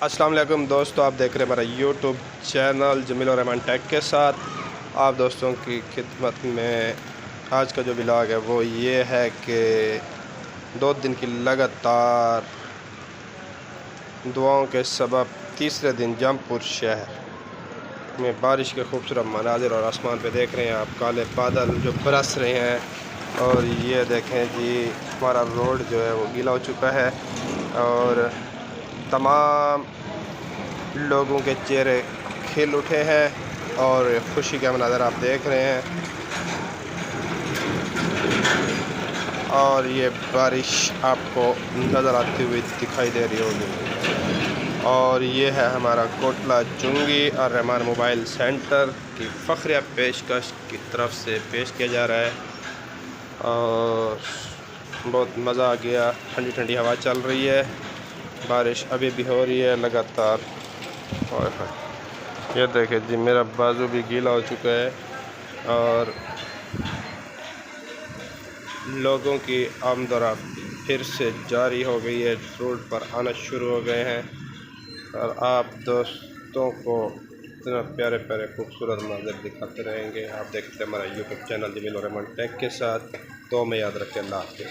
अस्सलाम वालेकुम दोस्तों, आप देख रहे हैं हमारा यूट्यूब चैनल जमील और रहमान टेक के साथ। आप दोस्तों की खिदमत में आज का जो व्लॉग है वो ये है कि 2 दिन की लगातार दुआओं के सबब तीसरे दिन जमपुर शहर में बारिश के खूबसूरत मनाजिर और आसमान पे देख रहे हैं आप काले बादल जो बरस रहे हैं। और ये देखें जी, हमारा रोड जो है वो गीला हो चुका है और तमाम लोगों के चेहरे खिल उठे हैं और खुशी का मंज़र आप देख रहे हैं। और ये बारिश आपको नज़र आती हुई दिखाई दे रही होगी। और ये है हमारा कोटला चुंगी और रहमान मोबाइल सेंटर की फ़ख्रिया पेशकश की तरफ से पेश किया जा रहा है। और बहुत मज़ा आ गया, ठंडी ठंडी हवा चल रही है, बारिश अभी भी हो रही है लगातार। और ये देखे जी, मेरा बाजू भी गीला हो चुका है और लोगों की आमदोरफ्त फिर से जारी हो गई है, रोड पर आना शुरू हो गए हैं। और आप दोस्तों को इतना प्यारे प्यारे खूबसूरत मंजर दिखाते रहेंगे। आप देखते हैं हमारा यूट्यूब चैनल जमील और रहमान टेक के साथ। तो मैं याद रखें, अल्लाह हाफ़िज़।